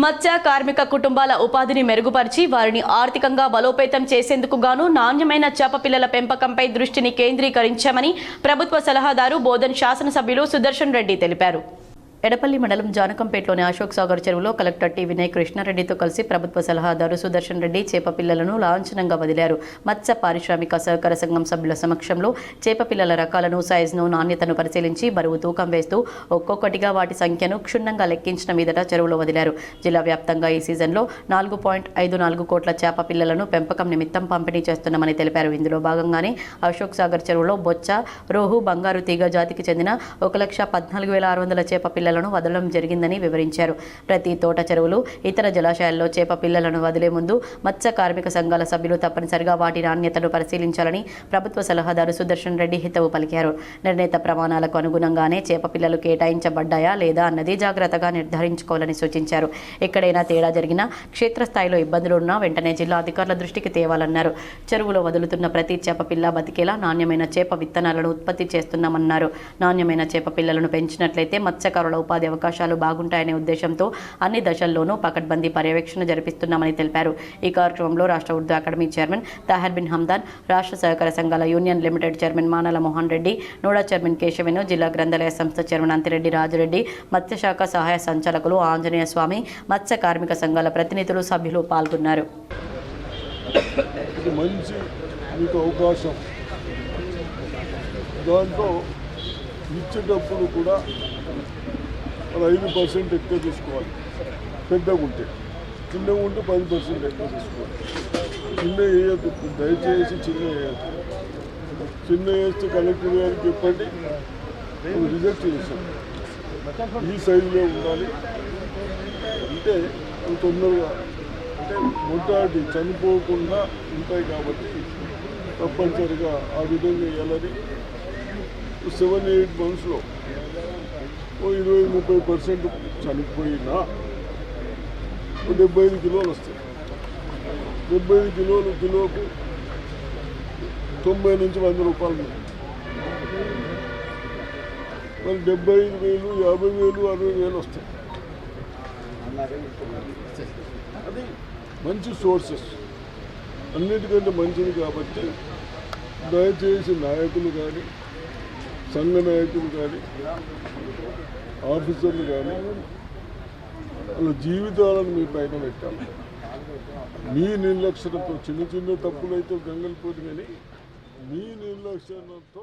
మత్స్య కార్మిక కుటుంబాల ఉపాధిని మెరుగుపరిచి వారిని ఆర్థికంగా బలోపేతం చేసేందుకు గాను నాణ్యమైన చేప పిల్లల పెంపకంపై దృష్టిని కేంద్రీకరించామని ప్రభుత్వ సలహాదారు బోధన్ శాసనసభ్యులు సుదర్శన్ రెడ్డి తెలిపారు. ఎడపల్లి మండలం జానకంపేటలోని అశోక్ సాగర్ చెరువులో కలెక్టర్ టి వినయ్ కృష్ణారెడ్డితో కలిసి ప్రభుత్వ సలహాదారు సుదర్శన్ రెడ్డి చేప పిల్లలను లాంఛనంగా వదిలారు. మత్స్య పారిశ్రామిక సహకార సంఘం సభ్యుల సమక్షంలో చేప పిల్లల రకాలను, సైజును, నాణ్యతను పరిశీలించి బరువు తూకం వేస్తూ ఒక్కొక్కటిగా వాటి సంఖ్యను క్షుణ్ణంగా లెక్కించిన మీదట చెరువులో వదిలారు. జిల్లా వ్యాప్తంగా ఈ సీజన్లో 4.54 కోట్ల చేప పిల్లలను పెంపకం నిమిత్తం పంపిణీ చేస్తున్నామని తెలిపారు. ఇందులో భాగంగానే అశోక్ సాగర్ చెరువులో బొచ్చ, రోహు, బంగారు తీగ జాతికి చెందిన 1,14,600 చేప పిల్లలను వదలడం జరిగిందని వివరించారు. ప్రతి తోట చెరువులు, ఇతర జలాశయాల్లో చేప పిల్లలను వదిలే ముందు మత్స్య కార్మిక సంఘాల సభ్యులు తప్పనిసరిగా వాటి నాణ్యతను పరిశీలించాలని ప్రభుత్వ సలహాదారు సుదర్శన్ రెడ్డి హితవు పలికారు. నిర్ణీత ప్రమాణాలకు అనుగుణంగానే చేప పిల్లలు కేటాయించబడ్డాయా లేదా అన్నది జాగ్రత్తగా నిర్ధారించుకోవాలని సూచించారు. ఎక్కడైనా తేడా జరిగినా, క్షేత్రస్థాయిలో ఇబ్బందులు ఉన్నా వెంటనే జిల్లా అధికారుల దృష్టికి తేవాలన్నారు. చెరువులో వదులుతున్న ప్రతి చేప పిల్ల బతికేలా నాణ్యమైన చేప విత్తనాలను ఉత్పత్తి చేస్తున్నామన్నారు. నాణ్యమైన చేప పిల్లలను పెంచినట్లయితే మత్స్యకారుల ఉపాధి అవకాశాలు బాగుంటాయనే ఉద్దేశంతో అన్ని దశల్లోనూ పకడ్బందీ పర్యవేక్షణ జరిపిస్తున్నామని తెలిపారు. ఈ కార్యక్రమంలో రాష్ట్ర ఉర్దూ అకాడమీ చైర్మన్ తాహర్ బిన్ హమ్దాన్, రాష్ట్ర సహకార సంఘాల union limited chairman Manala Mohan Reddy, నోడా చైర్మన్ కేశవేను, జిల్లా గ్రంథాలయ సంస్థ చైర్మన్ అంతిరెడ్డి రాజురెడ్డి, మత్స్యశాఖ సహాయ సంచాలకులు ఆంజనేయ స్వామి, మత్స్య కార్మిక సంఘాల ప్రతినిధులు, సభ్యులు పాల్గొన్నారు. ఇచ్చేటప్పుడు కూడా 5% ఎక్కువ తీసుకోవాలి. పెద్దగా ఉంటే, చిన్నగా ఉంటే 10% ఎక్కువ తీసుకోవాలి. చిన్న వేయద్దు, దయచేసి చిన్న వేయద్దు. చిన్న వేస్తే కలెక్టర్ గారికి చెప్పండి, రిజెక్ట్ చేసాం. ఈ సైజులో ఉండాలి. అంటే తొందరగా అంటే మొట్టాటి చనిపోకుండా ఉంటాయి కాబట్టి తప్పనిసరిగా ఆ విధంగా వేయాలని 7-8 మంత్స్లో 20-30% చనిపోయినా 75 కిలోలు వస్తాయి. 75 కిలోలు కిలోకు 90 నుంచి 100 రూపాయలు. మరి 75,000, 50,000, 60,000 వస్తాయి. అది మంచి సోర్సెస్, అన్నిటికంటే మంచిది. కాబట్టి దయచేసి నాయకులు కానీ, సంఘ నాయకులు కానీ, ఆఫీసర్లు కానీ వాళ్ళ జీవితాలను మీ పైన పెట్టాలి. మీ నిర్లక్ష్యంతో చిన్న చిన్న తప్పులైతే గంగలిపోతుంది, కానీ మీ నిర్లక్ష్యంతో